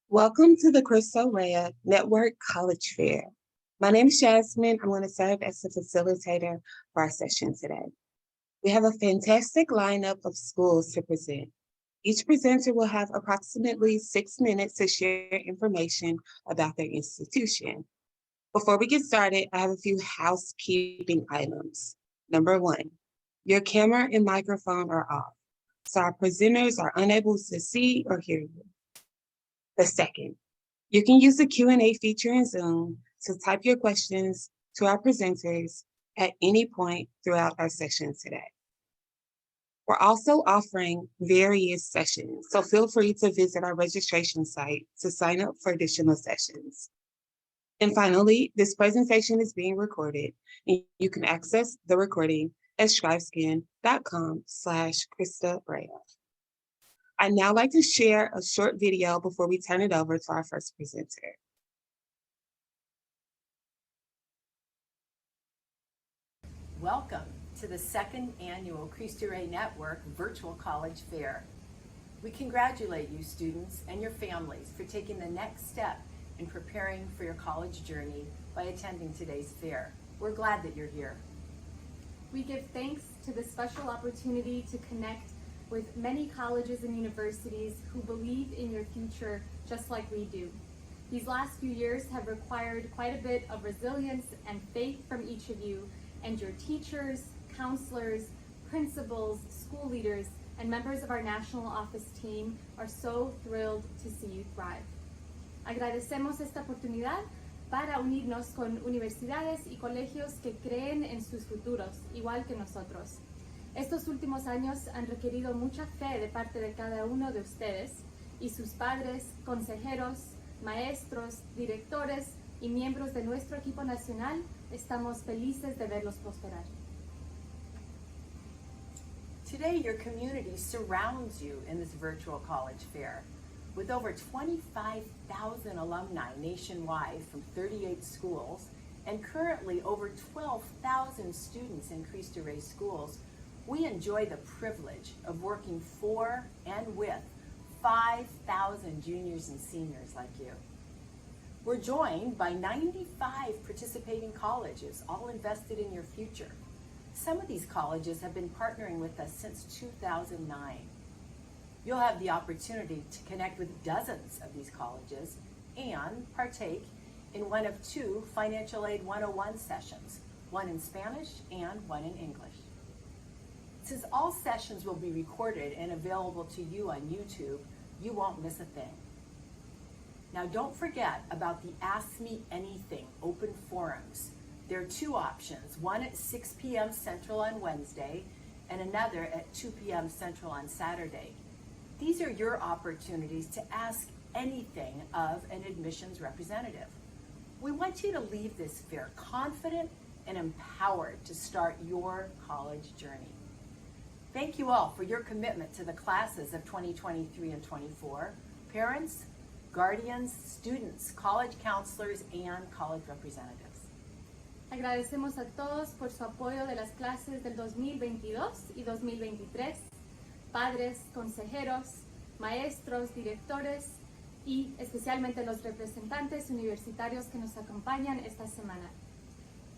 Welcome to the Cristo Rey Network College Fair. My name is Jasmine. I'm going to serve as the facilitator for our session today. We have a fantastic lineup of schools to present. Each presenter will have approximately 6 minutes to share information about their institution. Before we get started, I have a few housekeeping items. Number one, your camera and microphone are off, so our presenters are unable to see or hear you. The second, you can use the Q&A feature in Zoom to type your questions to our presenters at any point throughout our session today. We're also offering various sessions, so feel free to visit our registration site to sign up for additional sessions. And finally, this presentation is being recorded, and you can access the recording at scribescan.com/Cristo Rey. I'd now like to share a short video before we turn it over to our first presenter. Welcome to the second annual Cristo Rey Network Virtual College Fair. We congratulate you students and your families for taking the next step in preparing for your college journey by attending today's fair. We're glad that you're here. We give thanks to the special opportunity to connect with many colleges and universities who believe in your future just like we do. These last few years have required quite a bit of resilience and faith from each of you, and your teachers, counselors, principals, school leaders, and members of our national office team are so thrilled to see you thrive. Agradecemos esta oportunidad para unirnos con universidades y colegios que creen en sus futuros, igual que nosotros. Estos últimos años han requerido mucha fe de parte de cada uno de ustedes y sus padres, consejeros, maestros, directores y miembros de nuestro equipo nacional. Estamos felices de verlos prosperar. Today, your community surrounds you in this virtual college fair. With over 25,000 alumni nationwide from 38 schools and currently over 12,000 students in Cristo Rey schools, we enjoy the privilege of working for and with 5,000 juniors and seniors like you. We're joined by 95 participating colleges, all invested in your future. Some of these colleges have been partnering with us since 2009. You'll have the opportunity to connect with dozens of these colleges and partake in one of two Financial Aid 101 sessions, one in Spanish and one in English. Since all sessions will be recorded and available to you on YouTube, you won't miss a thing. Now don't forget about the Ask Me Anything open forums. There are two options, one at 6 p.m. Central on Wednesday and another at 2 p.m. Central on Saturday. These are your opportunities to ask anything of an admissions representative. We want you to leave this fair confident and empowered to start your college journey. Thank you all for your commitment to the classes of 2023 and 24, parents, guardians, students, college counselors, and college representatives. Agradecemos a todos por su apoyo de las clases del 2022 y 2023, padres, consejeros, maestros, directores y especialmente los representantes universitarios que nos acompañan esta semana.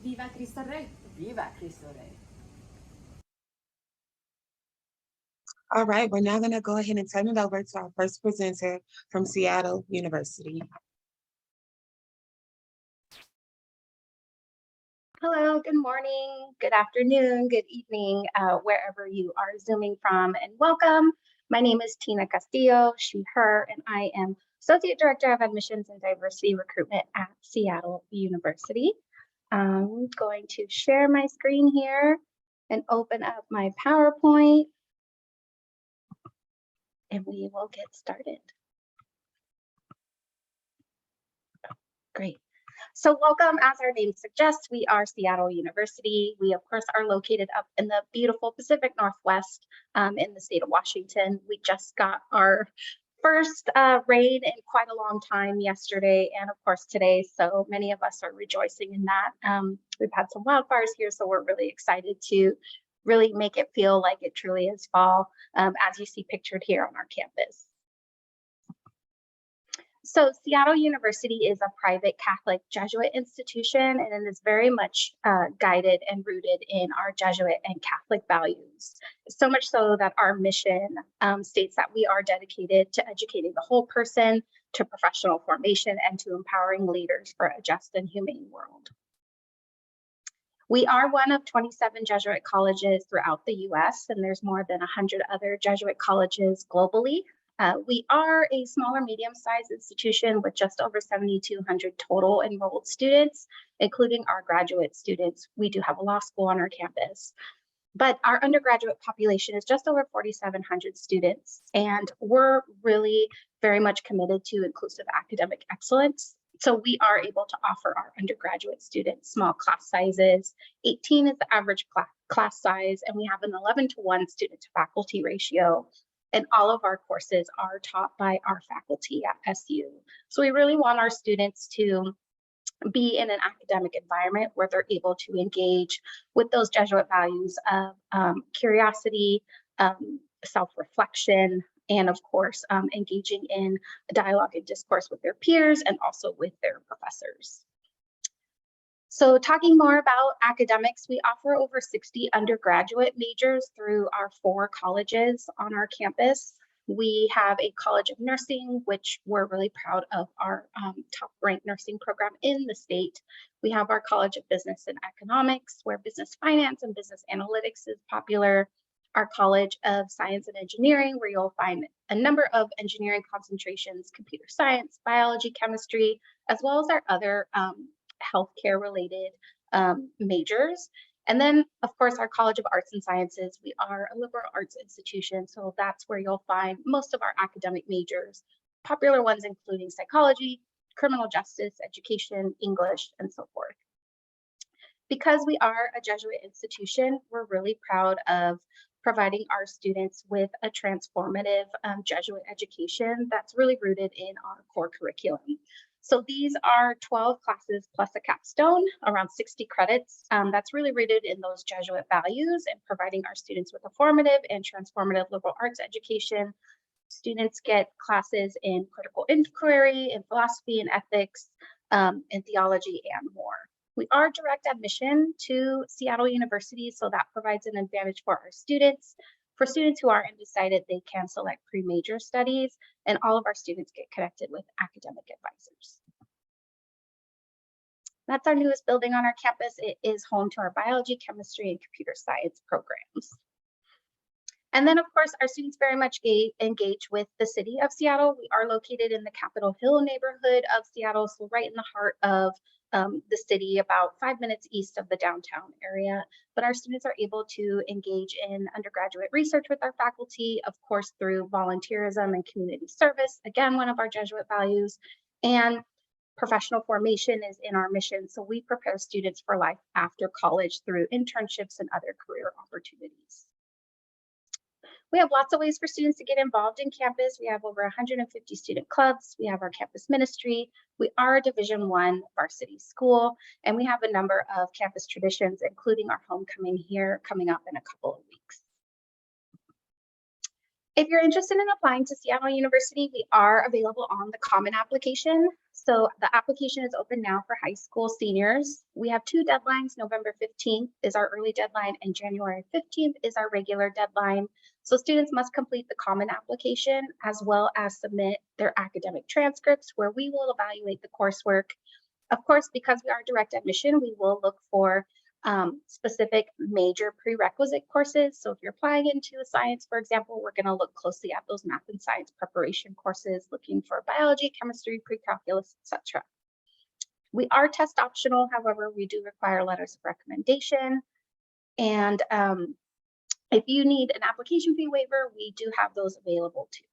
¡Viva Cristo Rey! Viva Cristo Rey! All right, we're now going to go ahead and turn it over to our first presenter from Seattle University. Hello, good morning, good afternoon, good evening, wherever you are Zooming from, and welcome. My name is Tina Castillo, she, her, and I am Associate Director of Admissions and Diversity Recruitment at Seattle University. I'm going to share my screen here and open up my PowerPoint, and we will get started. Great. So welcome, as our name suggests, we are Seattle University. We, of course, are located up in the beautiful Pacific Northwest in the state of Washington. We just got our first rain in quite a long time yesterday and, of course, today. So many of us are rejoicing in that. We've had some wildfires here, so we're really excited to really make it feel like it truly is fall, as you see pictured here on our campus. So Seattle University is a private Catholic Jesuit institution, and it is very much guided and rooted in our Jesuit and Catholic values. So much so that our mission states that we are dedicated to educating the whole person, to professional formation, and to empowering leaders for a just and humane world. We are one of 27 Jesuit colleges throughout the US, and there's more than 100 other Jesuit colleges globally. We are a smaller, medium-sized institution with just over 7,200 total enrolled students, including our graduate students. We do have a law school on our campus, but our undergraduate population is just over 4,700 students, and we're really very much committed to inclusive academic excellence. So we are able to offer our undergraduate students small class sizes. 18 is the average class size, and we have an 11-to-1 student to faculty ratio. And all of our courses are taught by our faculty at SU. So we really want our students to be in an academic environment where they're able to engage with those Jesuit values of curiosity, self-reflection, and of course, engaging in dialogue and discourse with their peers and also with their professors. So talking more about academics, we offer over 60 undergraduate majors through our 4 colleges on our campus. We have a College of Nursing, which we're really proud of our top-ranked nursing program in the state. We have our College of Business and Economics, where business finance and business analytics is popular. Our College of Science and Engineering, where you'll find a number of engineering concentrations, computer science, biology, chemistry, as well as our other healthcare related majors. And then, of course, our College of Arts and Sciences, we are a liberal arts institution, so that's where you'll find most of our academic majors, popular ones including psychology, criminal justice, education, English, and so forth. Because we are a Jesuit institution, we're really proud of providing our students with a transformative Jesuit education that's really rooted in our core curriculum. So these are 12 classes plus a capstone, around 60 credits. That's really rooted in those Jesuit values and providing our students with a formative and transformative liberal arts education. Students get classes in critical inquiry, in philosophy and ethics, in theology, and more. We are direct admission to Seattle University, so that provides an advantage for our students. For students who are undecided, they can select pre-major studies, and all of our students get connected with academic advisors. That's our newest building on our campus. It is home to our biology, chemistry, and computer science programs. And then, of course, our students very much engage with the city of Seattle. We are located in the Capitol Hill neighborhood of Seattle, so right in the heart of the city, about 5 minutes east of the downtown area. But our students are able to engage in undergraduate research with our faculty, of course, through volunteerism and community service, again, one of our Jesuit values, and professional formation is in our mission. So we prepare students for life after college through internships and other career opportunities. We have lots of ways for students to get involved in campus. We have over 150 student clubs. We have our campus ministry. We are a Division I varsity school, and we have a number of campus traditions, including our homecoming here coming up in a couple of weeks. If you're interested in applying to Seattle University, we are available on the Common application. So the application is open now for high school seniors. We have 2 deadlines. November 15th is our early deadline, and January 15th is our regular deadline. So students must complete the Common application as well as submit their academic transcripts, where we will evaluate the coursework. Of course, because we are direct admission, we will look for specific major prerequisite courses. So if you're applying into science, for example, we're going to look closely at those math and science preparation courses, looking for biology, chemistry, pre-calculus, etc. We are test optional. However, we do require letters of recommendation. And if you need an application fee waiver, we do have those available too.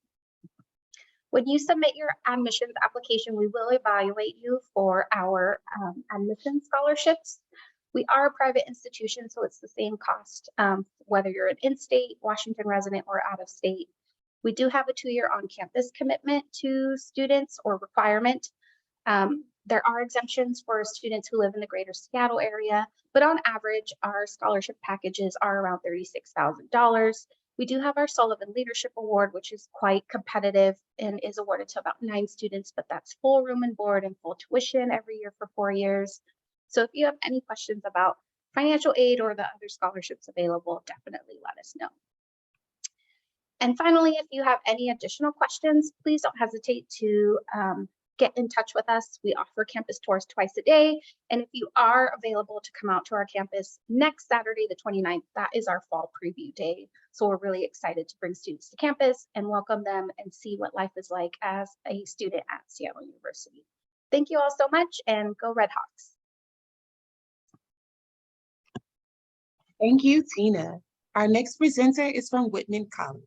When you submit your admissions application, we will evaluate you for our admission scholarships. We are a private institution, so it's the same cost, whether you're an in-state, Washington resident, or out of state. We do have a 2-year on-campus commitment to students or requirement. There are exemptions for students who live in the greater Seattle area, but on average, our scholarship packages are around $36,000. We do have our Sullivan Leadership Award, which is quite competitive and is awarded to about 9 students, but that's full room and board and full tuition every year for 4 years. So if you have any questions about financial aid or the other scholarships available, definitely let us know. And finally, if you have any additional questions, please don't hesitate to get in touch with us. We offer campus tours twice a day. And if you are available to come out to our campus next Saturday, the 29th, that is our fall preview day. So we're really excited to bring students to campus and welcome them and see what life is like as a student at Seattle University. Thank you all so much, and go Red Hawks. Thank you, Tina. Our next presenter is from Whitman College.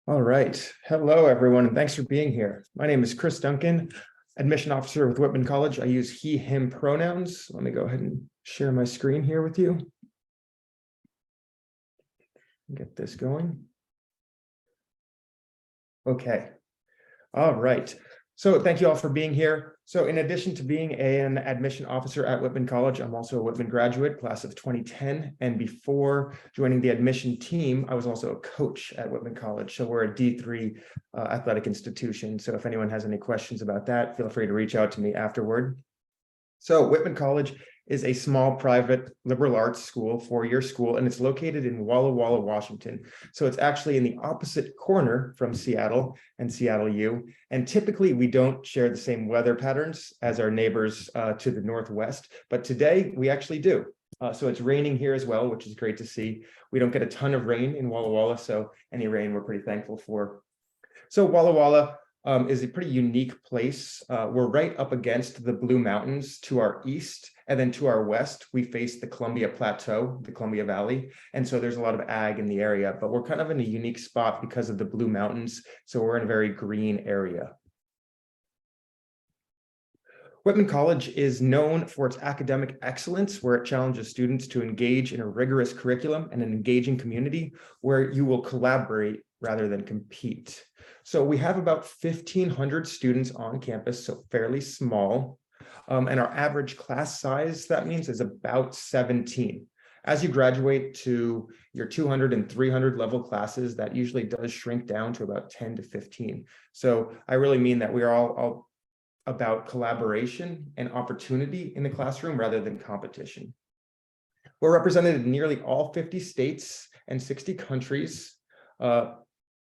All right. Hello, everyone, and thanks for being here. My name is Chris Duncan, admission officer with Whitman College. I use he, him pronouns. Let me go ahead and share my screen here with you. Get this going. Okay. All right. So thank you all for being here. So in addition to being an admission officer at Whitman College, I'm also a Whitman graduate, class of 2010. And before joining the admission team, I was also a coach at Whitman College. So we're a D3 athletic institution. So if anyone has any questions about that, feel free to reach out to me afterward. So Whitman College is a small private liberal arts school, 4-year school, and it's located in Walla Walla, Washington. So it's actually in the opposite corner from Seattle and Seattle U. And typically we don't share the same weather patterns as our neighbors to the northwest, but today we actually do. So it's raining here as well, which is great to see. We don't get a ton of rain in Walla Walla, so any rain we're pretty thankful for. So Walla Walla is a pretty unique place. We're right up against the Blue Mountains to our east, and then to our west, we face the Columbia Plateau, the Columbia Valley. And so there's a lot of ag in the area, but we're kind of in a unique spot because of the Blue Mountains. So we're in a very green area. Whitman College is known for its academic excellence, where it challenges students to engage in a rigorous curriculum and an engaging community where you will collaborate rather than compete. So we have about 1,500 students on campus, so fairly small. And our average class size, that means, is about 17. As you graduate to your 200 and 300 level classes, that usually does shrink down to about 10 to 15. So I really mean that we are all about collaboration and opportunity in the classroom rather than competition. We're represented in nearly all 50 states and 60 countries.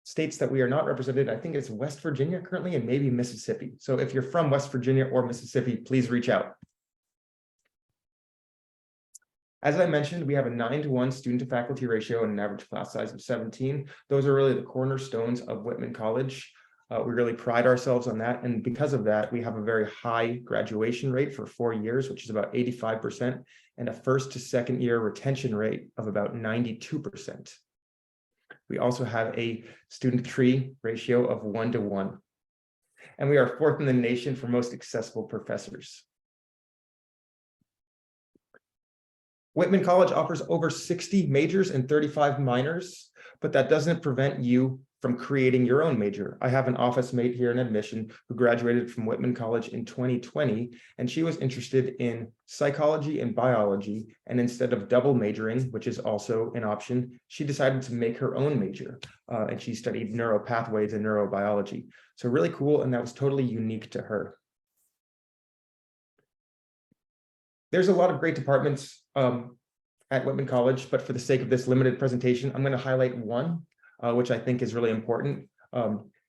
States that we are not represented, I think it's West Virginia currently and maybe Mississippi. So if you're from West Virginia or Mississippi, please reach out. As I mentioned, we have a 9-to-1 student to faculty ratio and an average class size of 17. Those are really the cornerstones of Whitman College. We really pride ourselves on that. And because of that, we have a very high graduation rate for 4 years, which is about 85%, and a first to second year retention rate of about 92%. We also have a student tree ratio of 1-to-1. And we are 4th in the nation for most accessible professors. Whitman College offers over 60 majors and 35 minors, but that doesn't prevent you from creating your own major. I have an office mate here in admission who graduated from Whitman College in 2020, and she was interested in psychology and biology. And instead of double majoring, which is also an option, she decided to make her own major. And she studied neuropathways and neurobiology. So really cool, and that was totally unique to her. There's a lot of great departments at Whitman College, but for the sake of this limited presentation, I'm going to highlight one, which I think is really important,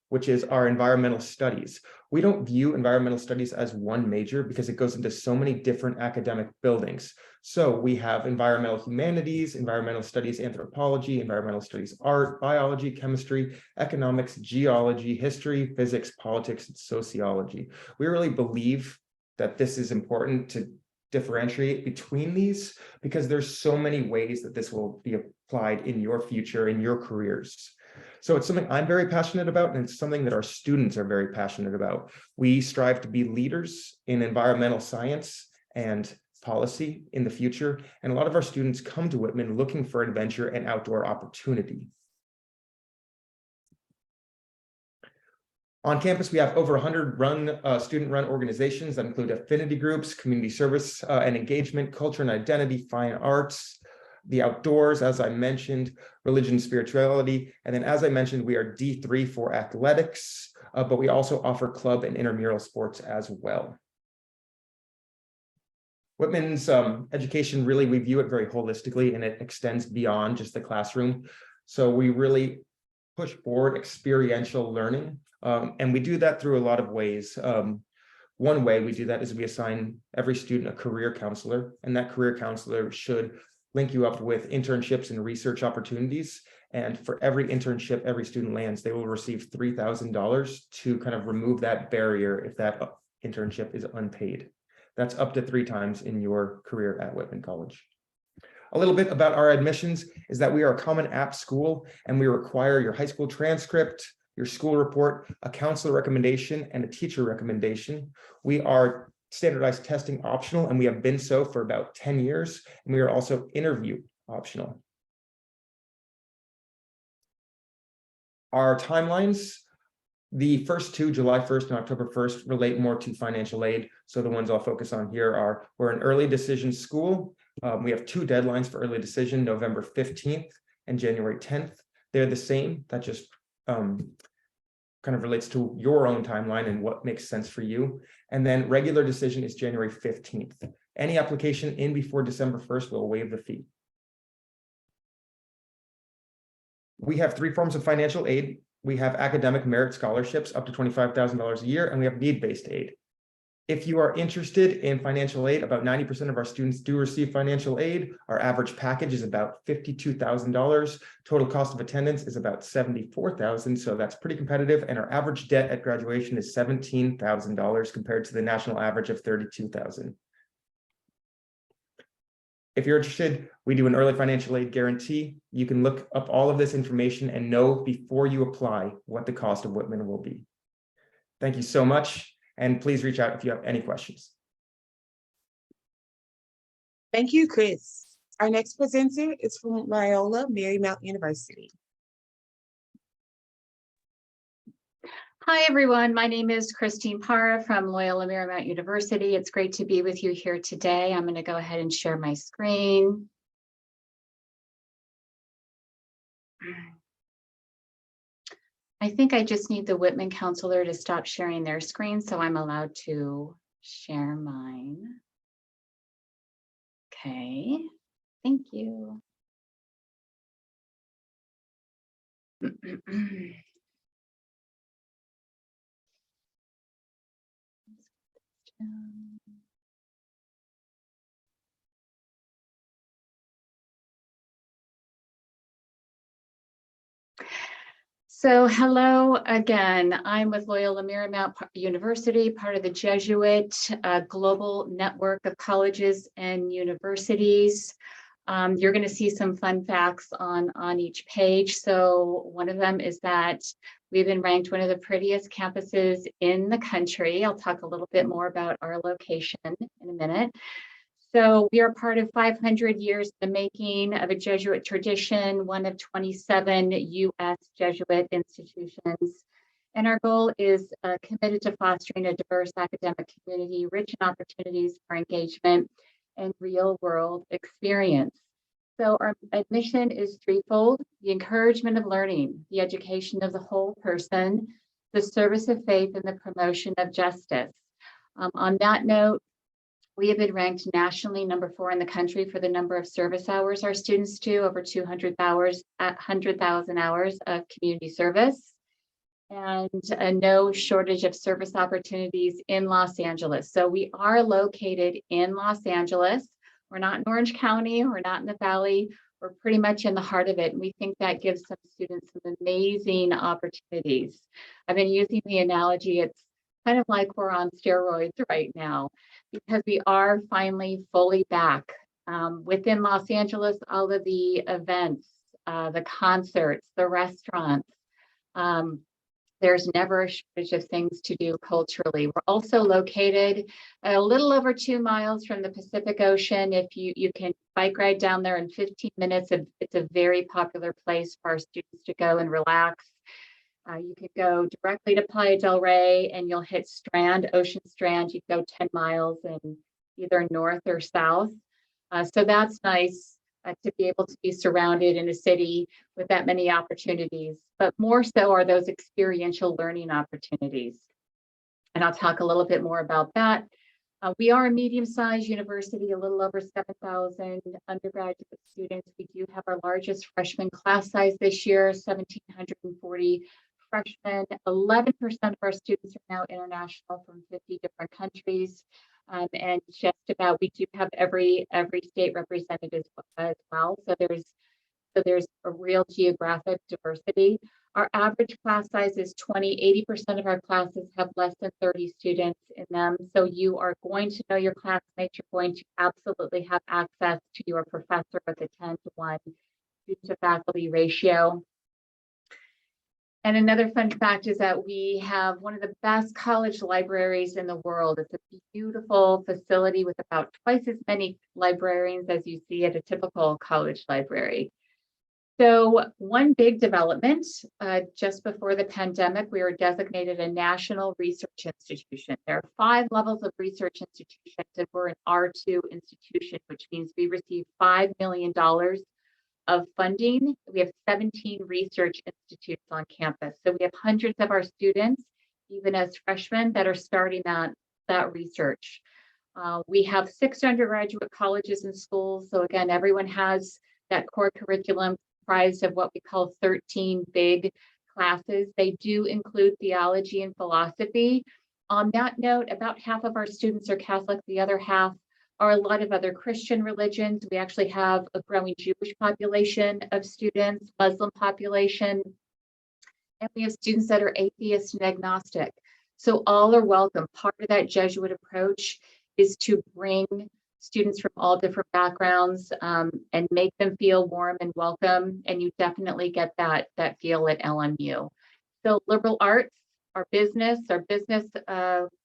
which is our environmental studies. We don't view environmental studies as one major because it goes into so many different academic buildings. So we have environmental humanities, environmental studies, anthropology, environmental studies, art, biology, chemistry, economics, geology, history, physics, politics, and sociology. We really believe that this is important to differentiate between these because there's so many ways that this will be applied in your future, in your careers. So it's something I'm very passionate about, and it's something that our students are very passionate about. We strive to be leaders in environmental science and policy in the future. And a lot of our students come to Whitman looking for adventure and outdoor opportunity. On campus, we have over 100 student-run organizations that include affinity groups, community service and engagement, culture and identity, fine arts, the outdoors, as I mentioned, religion and spirituality. And then, as I mentioned, we are D3 for athletics, but we also offer club and intramural sports as well. Whitman's education, really, we view it very holistically, and it extends beyond just the classroom. So we really push forward experiential learning. And we do that through a lot of ways. One way we do that is we assign every student a career counselor, and that career counselor should link you up with internships and research opportunities. And for every internship every student lands, they will receive $3,000 to kind of remove that barrier if that internship is unpaid. That's up to 3 times in your career at Whitman College. A little bit about our admissions is that we are a Common App school, and we require your high school transcript, your school report, a counselor recommendation, and a teacher recommendation. We are standardized testing optional, and we have been so for about 10 years, and we are also interview optional. Our timelines, the first 2, July 1st and October 1st, relate more to financial aid. So the ones I'll focus on here are, we're an early decision school. We have 2 deadlines for early decision, November 15th and January 10th. They're the same, that just kind of relates to your own timeline and what makes sense for you. And then regular decision is January 15th. Any application in before December 1st will waive the fee. We have 3 forms of financial aid. We have academic merit scholarships up to $25,000 a year, and we have need-based aid. If you are interested in financial aid, about 90% of our students do receive financial aid. Our average package is about $52,000. Total cost of attendance is about $74,000, so that's pretty competitive. And our average debt at graduation is $17,000 compared to the national average of $32,000. If you're interested, we do an early financial aid guarantee. You can look up all of this information and know before you apply what the cost of Whitman will be. Thank you so much. And please reach out if you have any questions. Thank you, Chris. Our next presenter is from Loyola Marymount University. Hi, everyone. My name is Christine Parra from Loyola Marymount University. It's great to be with you here today. I'm going to go ahead and share my screen. I think I just need the Whitman counselor to stop sharing their screen, so I'm allowed to share mine. Okay, thank you. So hello again, I'm with Loyola Marymount University, part of the Jesuit global network of colleges and universities. You're going to see some fun facts on each page. So one of them is that we've been ranked one of the prettiest campuses in the country. I'll talk a little bit more about our location in a minute. So we are part of 500 years in the making of a Jesuit tradition, one of 27 U.S. Jesuit institutions. And our goal is committed to fostering a diverse academic community, rich in opportunities for engagement and real-world experience. So our admission is threefold: the encouragement of learning, the education of the whole person, the service of faith, and the promotion of justice. On that note, we have been ranked nationally number 4 in the country for the number of service hours our students do, over 100,000 hours of community service, and no shortage of service opportunities in Los Angeles. So we are located in Los Angeles. We're not in Orange County, we're not in the Valley, we're pretty much in the heart of it. And we think that gives some students some amazing opportunities. I've been using the analogy, it's kind of like we're on steroids right now, because we are finally fully back. Within Los Angeles, all of the events, the concerts, the restaurants, There's never a shortage of things to do culturally. We're also located a little over 2 miles from the Pacific Ocean. If you can bike ride down there in 15 minutes, it's a very popular place for our students to go and relax. You could go directly to Playa del Rey and you'll hit Ocean Strand. You go 10 miles in either north or south. So that's nice to be able to be surrounded in a city with that many opportunities, but more so are those experiential learning opportunities. And I'll talk a little bit more about that. We are a medium-sized university, a little over 7,000 undergraduate students. We do have our largest freshman class size this year, 1,740 freshmen. 11% of our students are now international from 50 different countries. And just about, we do have every state represented as well. So there's a real geographic diversity. Our average class size is 20. 80% of our classes have less than 30 students in them. So you are going to know your classmates. You're going to absolutely have access to your professor with a 10-to-1 student to faculty ratio. And another fun fact is that we have one of the best college libraries in the world. It's a beautiful facility with about twice as many librarians as you see at a typical college library. So one big development, just before the pandemic, we were designated a national research institution. There are 5 levels of research institutions, and we're an R2 institution, which means we receive $5 million of funding. We have 17 research institutes on campus. So we have hundreds of our students, even as freshmen, that are starting that research. We have 6 undergraduate colleges and schools. So again, everyone has that core curriculum comprised of what we call 13 big classes. They do include theology and philosophy. On that note, about half of our students are Catholic, the other half are a lot of other Christian religions. We actually have a growing Jewish population of students, Muslim population, and we have students that are atheist and agnostic. So all are welcome. Part of that Jesuit approach is to bring students from all different backgrounds and make them feel warm and welcome. And you definitely get that feel at LMU. So liberal arts, our business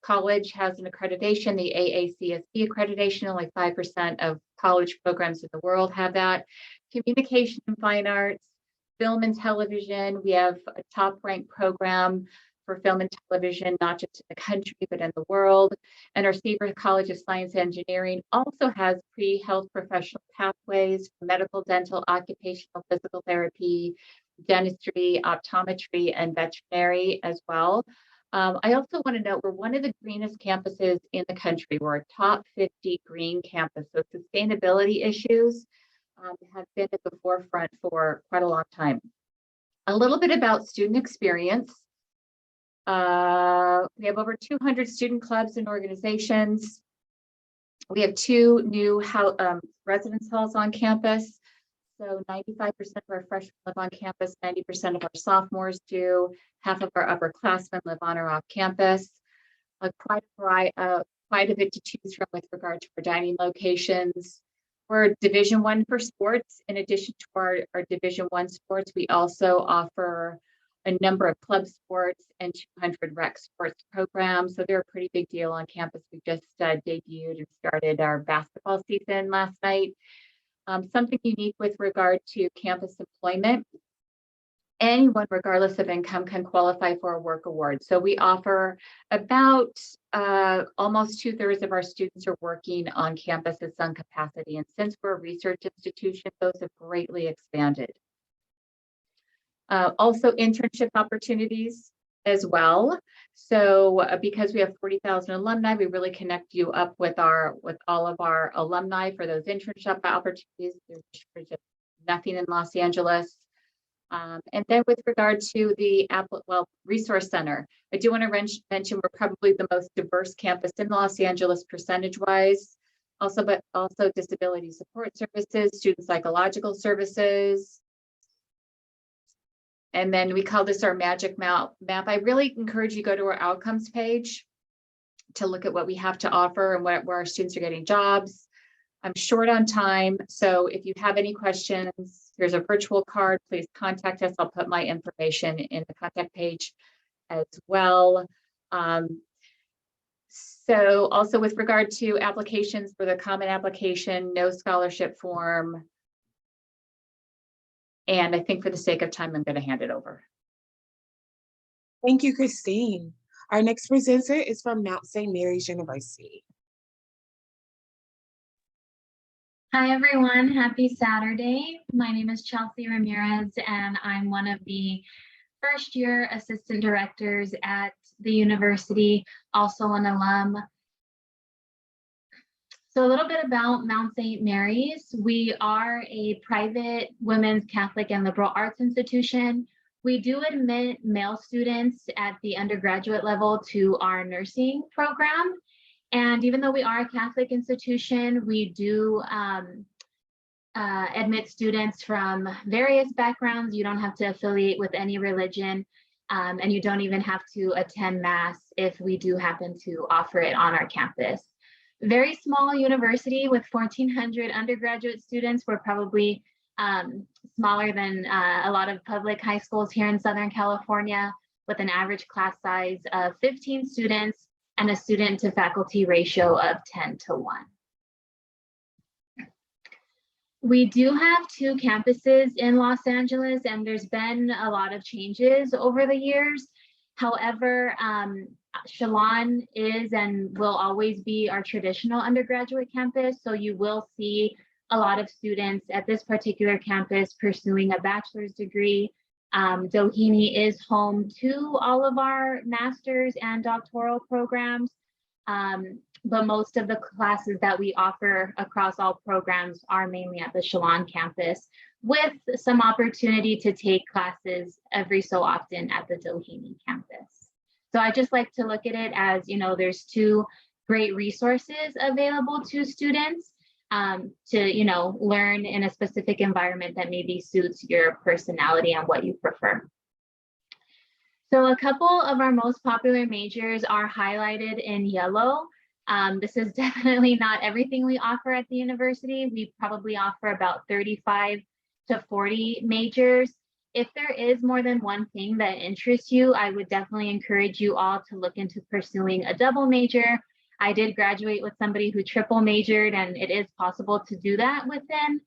college has an accreditation, the AACSB accreditation. Only 5% of college programs in the world have that. Communication and fine arts, film and television. We have a top ranked program for film and television, not just in the country, but in the world. And our Seaver College of Science and Engineering also has pre-health professional pathways for medical, dental, occupational, physical therapy, dentistry, optometry, and veterinary as well. I also want to note we're one of the greenest campuses in the country. We're a top 50 green campus. So sustainability issues have been at the forefront for quite a long time. A little bit about student experience. We have over 200 student clubs and organizations. We have 2 new residence halls on campus. So 95% of our freshmen live on campus, 90% of our sophomores do, half of our upperclassmen live on or off campus. Quite a bit to choose from with regard to our dining locations. We're Division I for sports. In addition to our Division I sports, we also offer a number of club sports and 200 rec sports programs. So they're a pretty big deal on campus. We just debuted and started our basketball season last night. Something unique with regard to campus employment, anyone regardless of income can qualify for a work award. So we offer about almost 2/3 of our students are working on campus at some capacity. And since we're a research institution, those have greatly expanded. Also internship opportunities as well. So because we have 40,000 alumni, we really connect you up with all of our alumni for those internship opportunities. There's just nothing in Los Angeles. And then with regard to the Resource Center, I do want to mention we're probably the most diverse campus in Los Angeles percentage-wise. Also disability support services, student psychological services. And then we call this our magic map. I really encourage you to go to our outcomes page to look at what we have to offer and where our students are getting jobs. I'm short on time, so if you have any questions, here's a virtual card. Please contact us. I'll put my information in the contact page as well. So also with regard to applications for the common application, no scholarship form. And I think for the sake of time, I'm going to hand it over. Thank you, Christine. Our next presenter is from Mount St. Mary's University. Hi, everyone. Happy Saturday. My name is Chelsea Ramirez, and I'm one of the first-year assistant directors at the university, also an alum. So a little bit about Mount St. Mary's. We are a private women's Catholic and liberal arts institution. We do admit male students at the undergraduate level to our nursing program. And even though we are a Catholic institution, we do admit students from various backgrounds. You don't have to affiliate with any religion, and you don't even have to attend Mass if we do happen to offer it on our campus. Very small university with 1,400 undergraduate students. We're probably smaller than a lot of public high schools here in Southern California, with an average class size of 15 students and a student to faculty ratio of 10:1. We do have 2 campuses in Los Angeles, and there's been a lot of changes over the years. However, Chelan is and will always be our traditional undergraduate campus, so you will see a lot of students at this particular campus pursuing a bachelor's degree. Doheny is home to all of our master's and doctoral programs, but most of the classes that we offer across all programs are mainly at the Chelan campus, with some opportunity to take classes every so often at the Doheny campus. So I just like to look at it as, you know, there's 2 great resources available to students to, you know, learn in a specific environment that maybe suits your personality and what you prefer. So a couple of our most popular majors are highlighted in yellow. This is definitely not everything we offer at the university. We probably offer about 35 to 40 majors. If there is more than one thing that interests you, I would definitely encourage you all to look into pursuing a double major. I did graduate with somebody who triple majored, and it is possible to do that within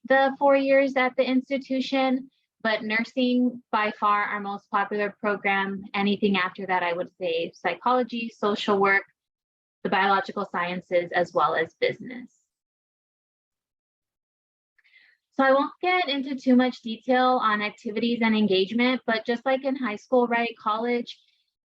the 4 years at the institution. But nursing, by far our most popular program. Anything after that, I would say psychology, social work, the biological sciences, as well as business. So I won't get into too much detail on activities and engagement, but just like in high school, right, college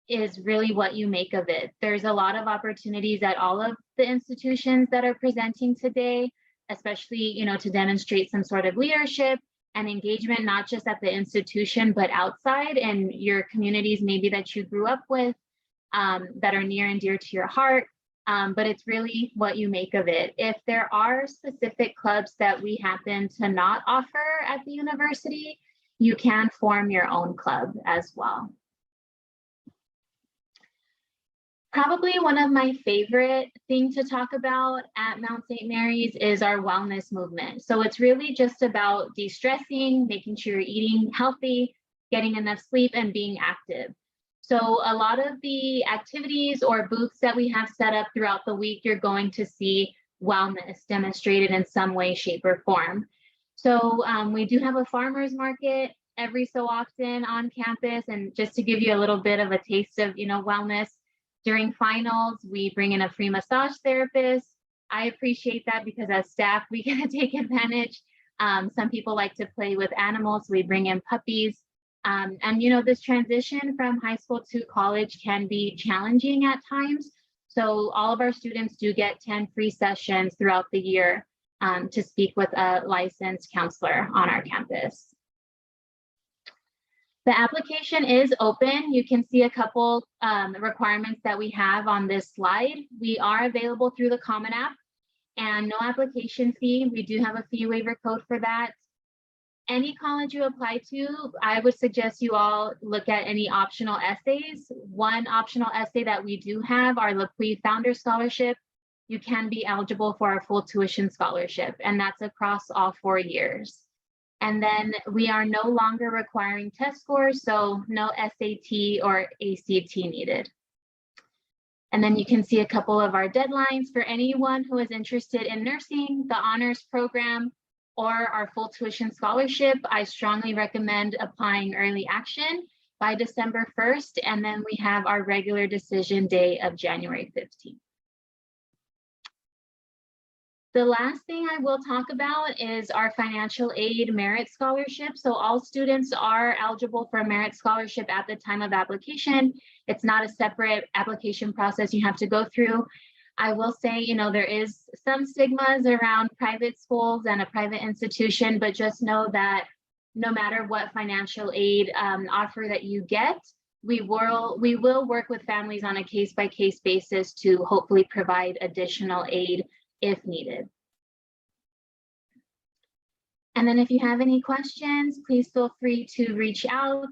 is really what you make of it. There's a lot of opportunities at all of the institutions that are presenting today, especially, you know, to demonstrate some sort of leadership and engagement, not just at the institution, but outside in your communities, maybe that you grew up with, that are near and dear to your heart. But it's really what you make of it. If there are specific clubs that we happen to not offer at the university, you can form your own club as well. Probably one of my favorite things to talk about at Mount St. Mary's is our wellness movement. So it's really just about de-stressing, making sure you're eating healthy, getting enough sleep, and being active. So a lot of the activities or booths that we have set up throughout the week, you're going to see wellness demonstrated in some way, shape, or form. So we do have a farmer's market every so often on campus. And just to give you a little bit of a taste of, you know, wellness, during finals, we bring in a free massage therapist. I appreciate that because as staff, we get to take advantage. Some people like to play with animals. We bring in puppies. And, you know, this transition from high school to college can be challenging at times. So all of our students do get 10 free sessions throughout the year to speak with a licensed counselor on our campus. The application is open. You can see a couple requirements that we have on this slide. We are available through the Common App and no application fee. We do have a fee waiver code for that. Any college you apply to, I would suggest you all look at any optional essays. One optional essay that we do have, our LaPuy Founder Scholarship. You can be eligible for our full tuition scholarship, and that's across all 4 years. And then we are no longer requiring test scores, so no SAT or ACT needed. And then you can see a couple of our deadlines for anyone who is interested in nursing, the honors program, or our full tuition scholarship. I strongly recommend applying early action by December 1st, and then we have our regular decision day of January 15th. The last thing I will talk about is our financial aid merit scholarship. So all students are eligible for a merit scholarship at the time of application. It's not a separate application process you have to go through. I will say, you know, there is some stigmas around private schools and a private institution, but just know that no matter what financial aid offer that you get, we will work with families on a case-by-case basis to hopefully provide additional aid if needed. And then if you have any questions, please feel free to reach out.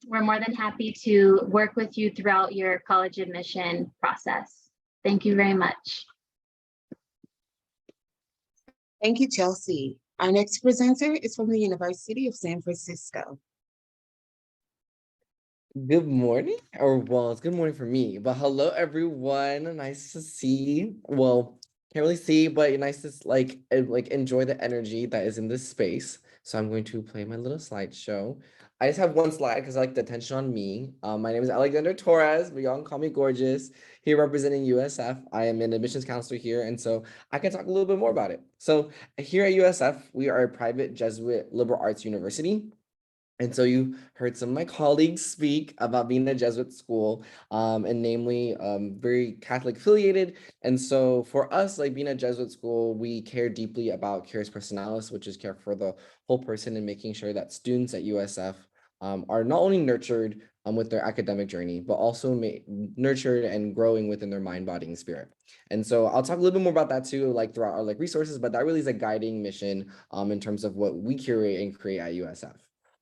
We're more than happy to work with you throughout your college admission process. Thank you very much. Thank you, Chelsea. Our next presenter is from the University of San Francisco. Good morning, or well, it's good morning for me, but hello everyone. Nice to see. Well, can't really see, but nice to like enjoy the energy that is in this space. So I'm going to play my little slideshow. I just have one slide because I like the attention on me. My name is Alexander Torres, but y'all can call me Gorgeous. Here representing USF. I am an admissions counselor here, and so I can talk a little bit more about it. So here at USF, we are a private Jesuit liberal arts university. And so you heard some of my colleagues speak about being a Jesuit school, and namely very Catholic affiliated. And so for us, like being a Jesuit school, we care deeply about Caris Personalis, which is care for the whole person and making sure that students at USF are not only nurtured with their academic journey, but also nurtured and growing within their mind, body, and spirit. And so I'll talk a little bit more about that too, like throughout our like resources, but that really is a guiding mission in terms of what we curate and create at USF.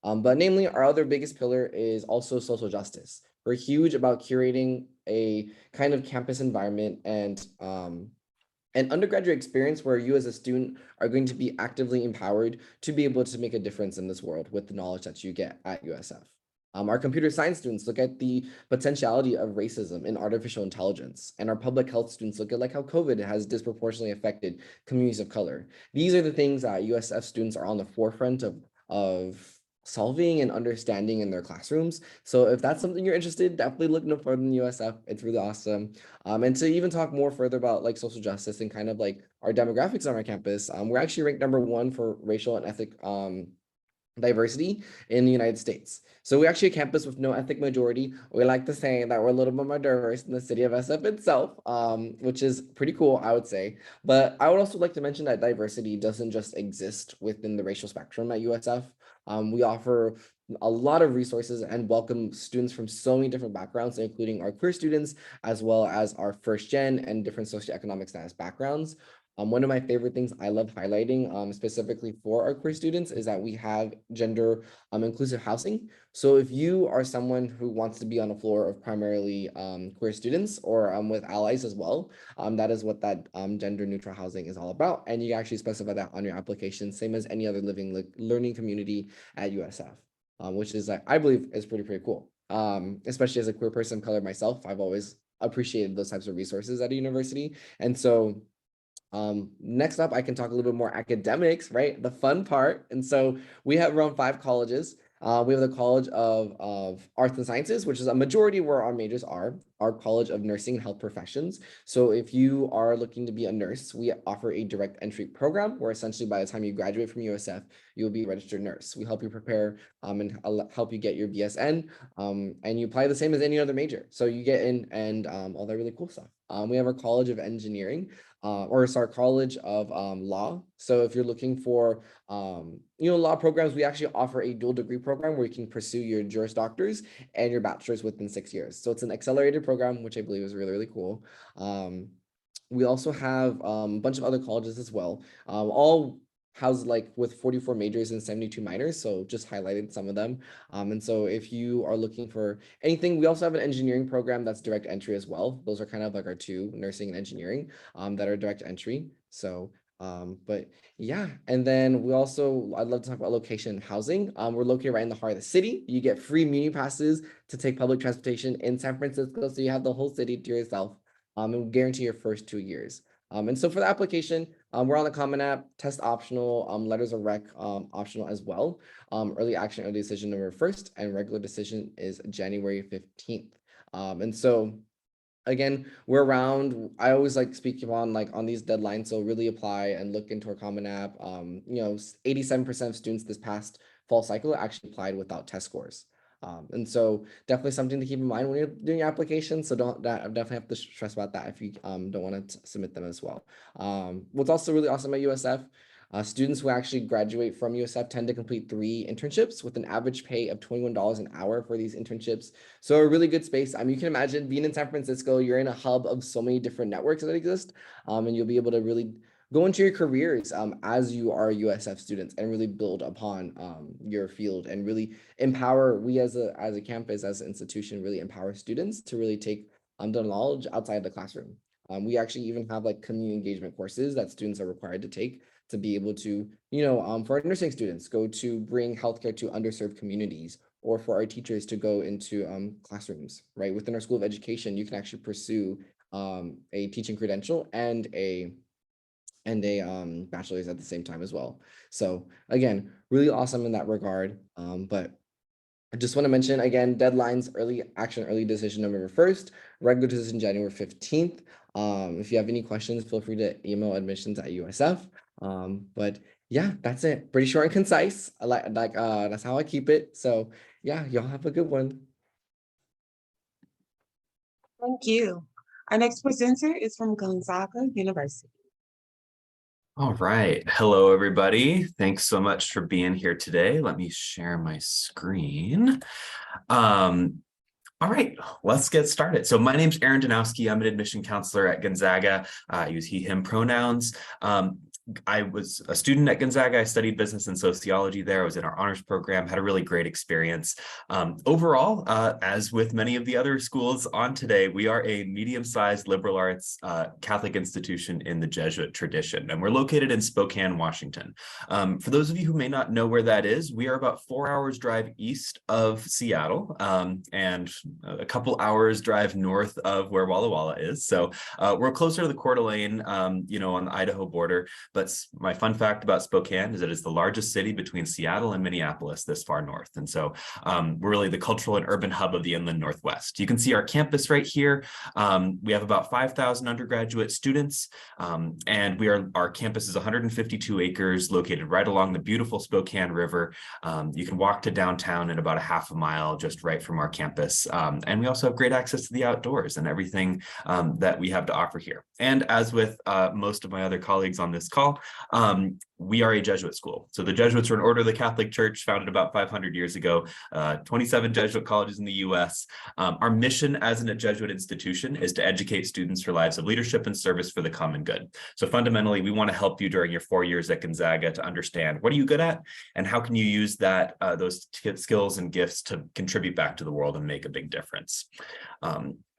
But namely, our other biggest pillar is also social justice. We're huge about curating a kind of campus environment and an undergraduate experience where you as a student are going to be actively empowered to be able to make a difference in this world with the knowledge that you get at USF. Our computer science students look at the potentiality of racism in artificial intelligence, and our public health students look at like how COVID has disproportionately affected communities of color. These are the things that USF students are on the forefront of solving and understanding in their classrooms. So if that's something you're interested, definitely look no further than USF. It's really awesome. And to even talk more further about like social justice and kind of like our demographics on our campus, we're actually ranked #1 for racial and ethnic diversity in the United States. So we're actually a campus with no ethnic majority. We like to say that we're a little bit more diverse than the city of SF itself, which is pretty cool, I would say. But I would also like to mention that diversity doesn't just exist within the racial spectrum at USF. We offer a lot of resources and welcome students from so many different backgrounds, including our queer students, as well as our first gen and different socioeconomic status backgrounds. One of my favorite things I love highlighting specifically for our queer students is that we have gender inclusive housing. So if you are someone who wants to be on a floor of primarily queer students or with allies as well, that is what that gender neutral housing is all about. And you actually specify that on your application, same as any other living learning community at USF, which is, I believe, is pretty cool. Especially as a queer person of color myself, I've always appreciated those types of resources at a university. And so next up, I can talk a little bit more academics, right? The fun part. And so we have around 5 colleges. We have the College of Arts and Sciences, which is a majority where our majors are, our College of Nursing and Health Professions. So if you are looking to be a nurse, we offer a direct entry program where essentially by the time you graduate from USF, you'll be a registered nurse. We help you prepare and help you get your BSN, and you apply the same as any other major. So you get in and all that really cool stuff. We have our College of Engineering, or it's our College of Law. So if you're looking for law programs, we actually offer a dual degree program where you can pursue your Juris Doctors and your bachelor's within 6 years. So it's an accelerated program, which I believe is really cool. We also have a bunch of other colleges as well, all housed like with 44 majors and 72 minors. So just highlighted some of them. And so if you are looking for anything, we also have an engineering program that's direct entry as well. Those are kind of like our 2, nursing and engineering, that are direct entry. So But yeah, and then I'd love to talk about location and housing. We're located right in the heart of the city. You get free muni passes to take public transportation in San Francisco, so you have the whole city to yourself, and we guarantee your first 2 years. And so for the application, we're on the Common App, test optional, letters of rec optional as well. Early action, early decision November 1st, and regular decision is January 15th. And so again, we're around. I always like speaking on these deadlines. So really apply and look into our Common App. 87% of students this past fall cycle actually applied without test scores. And so definitely something to keep in mind when you're doing your application. So definitely have to stress about that if you don't want to submit them as well. What's also really awesome at USF, students who actually graduate from USF tend to complete 3 internships with an average pay of $21 an hour for these internships. So a really good space. You can imagine being in San Francisco, you're in a hub of so many different networks that exist, and you'll be able to really go into your careers as you are USF students and really build upon your field and really empower, we as a campus, as an institution, really empower students to really take the knowledge outside the classroom. We actually even have like community engagement courses that students are required to take to be able to, for our nursing students, go to bring healthcare to underserved communities, or for our teachers to go into classrooms, right? Within our School of Education, you can actually pursue a teaching credential and a bachelor's at the same time as well. So again, really awesome in that regard. But I just want to mention again, deadlines, early action, early decision November 1st, regular decision January 15th. If you have any questions, feel free to email admissions@USF. But yeah, that's it. Pretty short and concise. That's how I keep it. So yeah, y'all have a good one. Thank you. Our next presenter is from Gonzaga University. All right. Hello, everybody. Thanks so much for being here today. Let me share my screen. All right, let's get started. So my name's Aaron Janowski. I'm an admission counselor at Gonzaga. I use he, him pronouns. I was a student at Gonzaga. I studied business and sociology there. I was in our honors program, had a really great experience. Overall, as with many of the other schools on today, we are a medium-sized liberal arts Catholic institution in the Jesuit tradition, and we're located in Spokane, Washington. For those of you who may not know where that is, we are about 4 hours drive east of Seattle and a couple hours drive north of where Walla Walla is. So we're closer to the Coeur d'Alene, on the Idaho border. But my fun fact about Spokane is that it's the largest city between Seattle and Minneapolis this far north. And so we're really the cultural and urban hub of the inland Northwest. You can see our campus right here. We have about 5,000 undergraduate students, and our campus is 152 acres located right along the beautiful Spokane River. You can walk to downtown in about a half a mile just right from our campus. And we also have great access to the outdoors and everything that we have to offer here. And as with most of my other colleagues on this call, we are a Jesuit school. So the Jesuits are an order of the Catholic Church founded about 500 years ago, 27 Jesuit colleges in the US. Our mission as a Jesuit institution is to educate students for lives of leadership and service for the common good. So fundamentally, we want to help you during your 4 years at Gonzaga to understand what are you good at and how can you use those skills and gifts to contribute back to the world and make a big difference.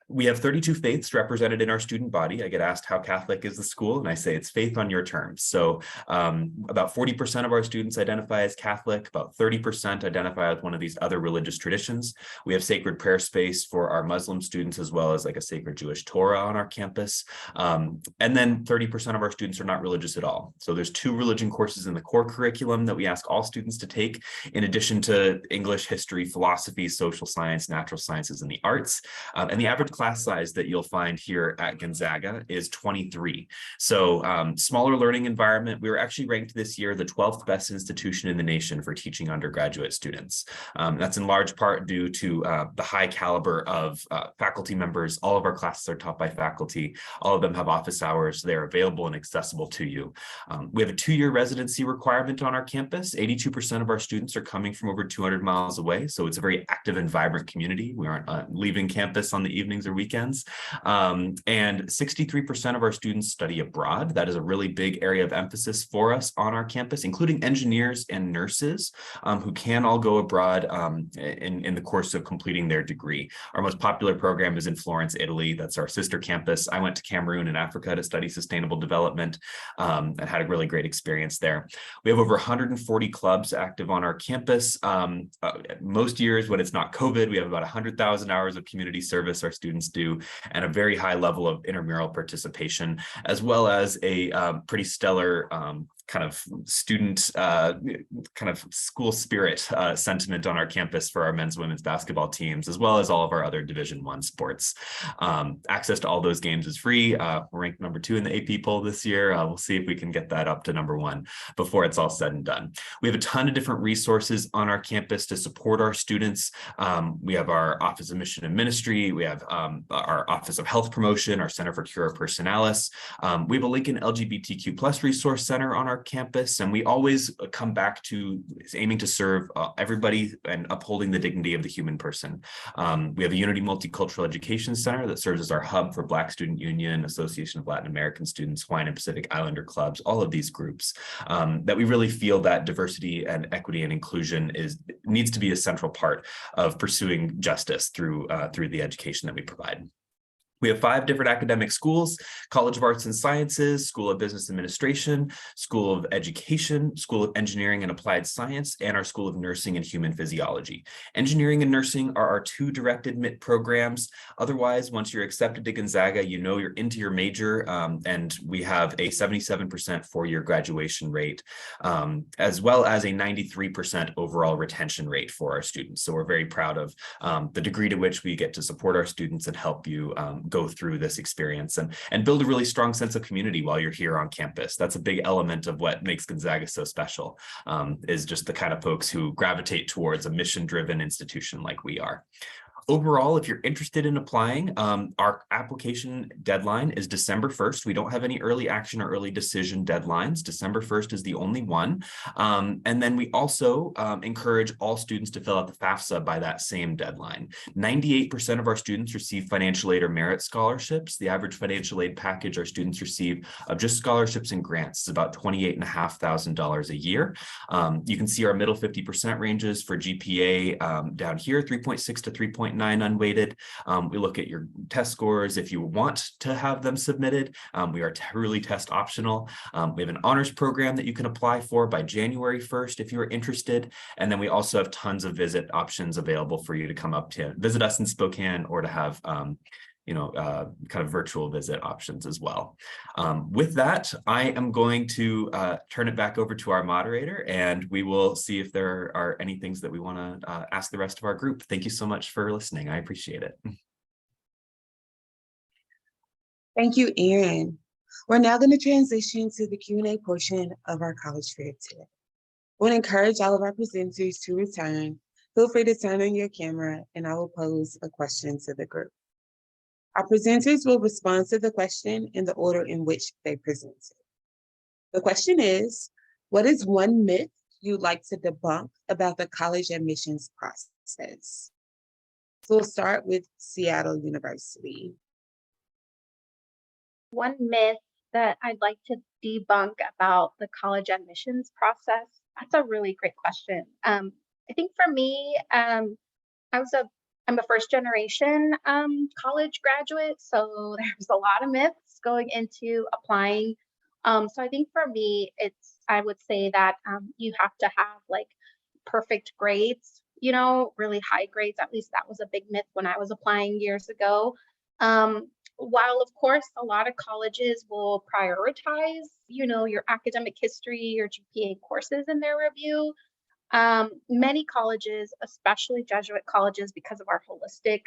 We have 32 faiths represented in our student body. I get asked how Catholic is the school, and I say it's faith on your terms. So about 40% of our students identify as Catholic, about 30% identify with one of these other religious traditions. We have sacred prayer space for our Muslim students, as well as like a sacred Jewish Torah on our campus. And then 30% of our students are not religious at all. So there's 2 religion courses in the core curriculum that we ask all students to take, in addition to English, history, philosophy, social science, natural sciences, and the arts. And the average class size that you'll find here at Gonzaga is 23. So smaller learning environment. We were actually ranked this year the 12th best institution in the nation for teaching undergraduate students. That's in large part due to the high caliber of faculty members. All of our classes are taught by faculty. All of them have office hours. They're available and accessible to you. We have a 2-year residency requirement on our campus. 82% of our students are coming from over 200 miles away. So it's a very active and vibrant community. We aren't leaving campus on the evenings or weekends. And 63% of our students study abroad. That is a really big area of emphasis for us on our campus, including engineers and nurses who can all go abroad in the course of completing their degree. Our most popular program is in Florence, Italy. That's our sister campus. I went to Cameroon in Africa to study sustainable development and had a really great experience there. We have over 140 clubs active on our campus. Most years when it's not COVID, we have about 100,000 hours of community service our students do, and a very high level of intramural participation, as well as a pretty stellar kind of student kind of school spirit sentiment on our campus for our men's and women's basketball teams, as well as all of our other Division I sports. Access to all those games is free. We're ranked number 2 in the AP poll this year. We'll see if we can get that up to number 1 before it's all said and done. We have a ton of different resources on our campus to support our students. We have our Office of Mission and Ministry. We have our Office of Health Promotion, our Center for Cura Personalis. We have a Lincoln LGBTQ+ resource center on our campus, and we always come back to aiming to serve everybody and upholding the dignity of the human person. We have a Unity Multicultural Education Center that serves as our hub for Black Student Union, Association of Latin American Students, Hawaiian and Pacific Islander clubs, all of these groups, that we really feel that diversity and equity and inclusion needs to be a central part of pursuing justice through the education that we provide. We have 5 different academic schools: College of Arts and Sciences, School of Business Administration, School of Education, School of Engineering and Applied Science, and our School of Nursing and Human Physiology. Engineering and nursing are our 2 direct admit programs. Otherwise, once you're accepted to Gonzaga, you know you're into your major, and we have a 77% 4-year graduation rate, as well as a 93% overall retention rate for our students. So we're very proud of the degree to which we get to support our students and help you go through this experience and build a really strong sense of community while you're here on campus. That's a big element of what makes Gonzaga so special, is just the kind of folks who gravitate towards a mission-driven institution like we are. Overall, if you're interested in applying, our application deadline is December 1st. We don't have any early action or early decision deadlines. December 1st is the only one. And then we also encourage all students to fill out the FAFSA by that same deadline. 98% of our students receive financial aid or merit scholarships. The average financial aid package our students receive of just scholarships and grants is about $28,500 a year. You can see our middle 50% ranges for GPA down here, 3.6 to 3.9 unweighted. We look at your test scores if you want to have them submitted. We are truly test optional. We have an honors program that you can apply for by January 1st if you're interested. And then we also have tons of visit options available for you to come up to visit us in Spokane or to have kind of virtual visit options as well. With that, I am going to turn it back over to our moderator, and we will see if there are any things that we want to ask the rest of our group. Thank you so much for listening. I appreciate it. Thank you, Aaron. We're now going to transition to the Q&A portion of our college fair today. I want to encourage all of our presenters to return. Feel free to turn on your camera, and I will pose a question to the group. Our presenters will respond to the question in the order in which they presented. The question is, what is one myth you'd like to debunk about the college admissions process? So we'll start with Seattle University. One myth that I'd like to debunk about the college admissions process, that's a really great question. I think for me, I'm a first generation college graduate, so there's a lot of myths going into applying. So I think for me, I would say that you have to have like perfect grades, really high grades. At least that was a big myth when I was applying years ago. While of course a lot of colleges will prioritize, your academic history, your GPA courses in their review. Many colleges, especially Jesuit colleges, because of our holistic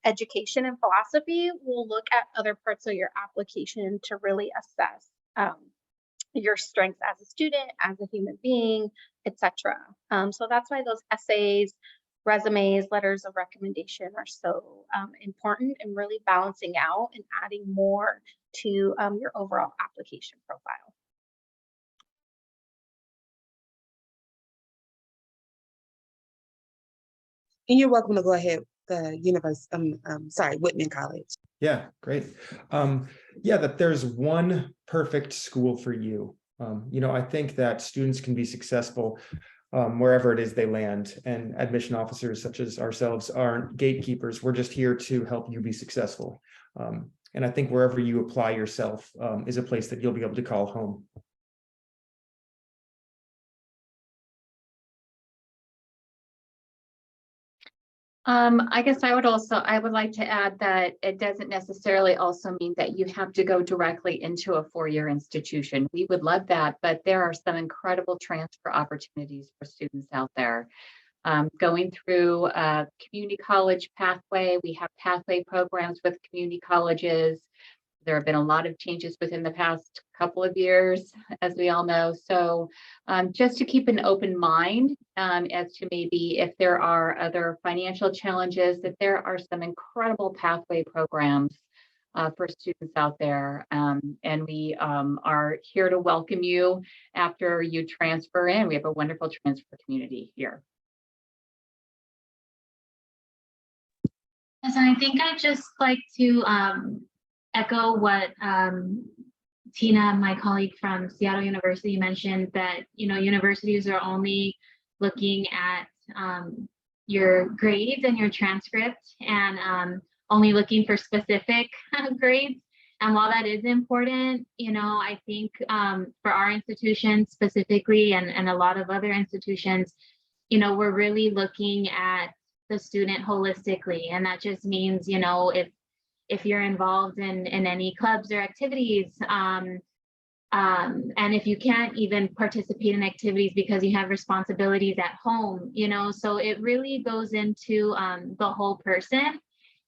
education and philosophy, will look at other parts of your application to really assess your strengths as a student, as a human being, etc. So that's why those essays, resumes, letters of recommendation are so important in really balancing out and adding more to your overall application profile. And you're welcome to go ahead Whitman College. Yeah, great. Yeah, that there's one perfect school for you. I think that students can be successful wherever it is they land, and admission officers such as ourselves aren't gatekeepers. We're just here to help you be successful. And I think wherever you apply yourself is a place that you'll be able to call home. I guess I would like to add that it doesn't necessarily also mean that you have to go directly into a four-year institution. We would love that, but there are some incredible transfer opportunities for students out there. Going through a community college pathway, we have pathway programs with community colleges. There have been a lot of changes within the past couple of years, as we all know. So just to keep an open mind as to maybe if there are other financial challenges, that there are some incredible pathway programs for students out there. And we are here to welcome you after you transfer in. We have a wonderful transfer community here. So I think I'd just like to echo what Tina, my colleague from Seattle University, mentioned, that universities are only looking at your grades and your transcript, and only looking for specific grades. And while that is important, I think for our institution specifically, and a lot of other institutions, we're really looking at the student holistically, and that just means if you're involved in any clubs or activities, and if you can't even participate in activities because you have responsibilities at home, so it really goes into the whole person.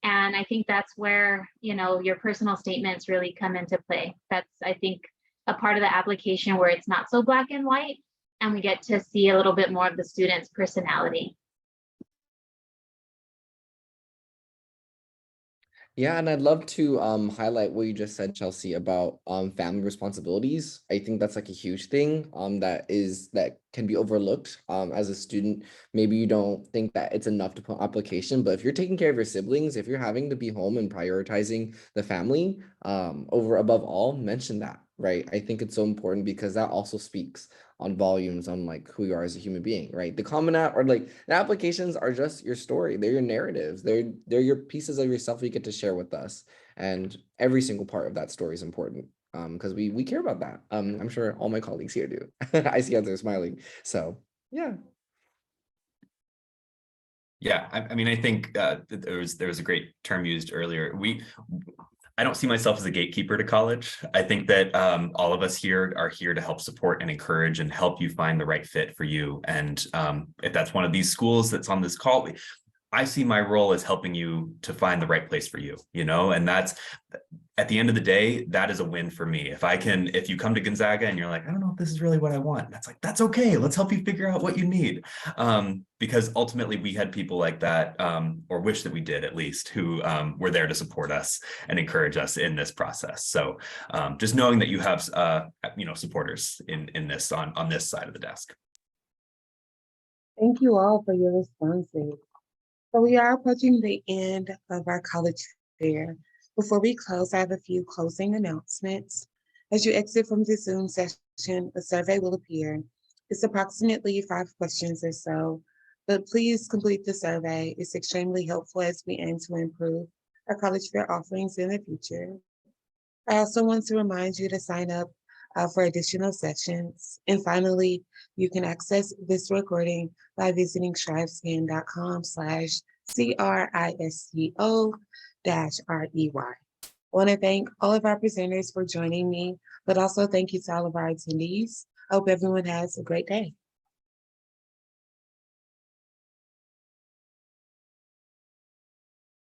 And I think that's where, your personal statements really come into play. That's, I think, a part of the application where it's not so black and white, and we get to see a little bit more of the student's personality. Yeah, and I'd love to highlight what you just said, Chelsea, about family responsibilities. I think that's like a huge thing that can be overlooked as a student. Maybe you don't think that it's enough to put application, but if you're taking care of your siblings, if you're having to be home and prioritizing the family above all, mention that, right? I think it's so important because that also speaks on volumes on like who you are as a human being, right? The common app or like the applications are just your story. They're your narratives. They're your pieces of yourself you get to share with us. And every single part of that story is important because we care about that. I'm sure all my colleagues here do. I see how they're smiling. So yeah. Yeah, I mean, I think there was a great term used earlier. I don't see myself as a gatekeeper to college. I think that all of us here are here to help support and encourage and help you find the right fit for you. And if that's one of these schools that's on this call, I see my role as helping you to find the right place for you, and that's, at the end of the day, that is a win for me. If you come to Gonzaga and you're like, I don't know if this is really what I want, that's like, that's okay. Let's help you figure out what you need. Because ultimately we had people like that, or wish that we did at least, who were there to support us and encourage us in this process. So just knowing that you have, supporters in this, on this side of the desk. Thank you all for your responses. So we are approaching the end of our college fair. Before we close, I have a few closing announcements. As you exit from the Zoom session, a survey will appear. It's approximately 5 questions or so, but please complete the survey. It's extremely helpful as we aim to improve our college fair offerings in the future. I also want to remind you to sign up for additional sessions. And finally, you can access this recording by visiting strivescan.com/CRISCO-REY. I want to thank all of our presenters for joining me, but also thank you to all of our attendees. I hope everyone has a great day.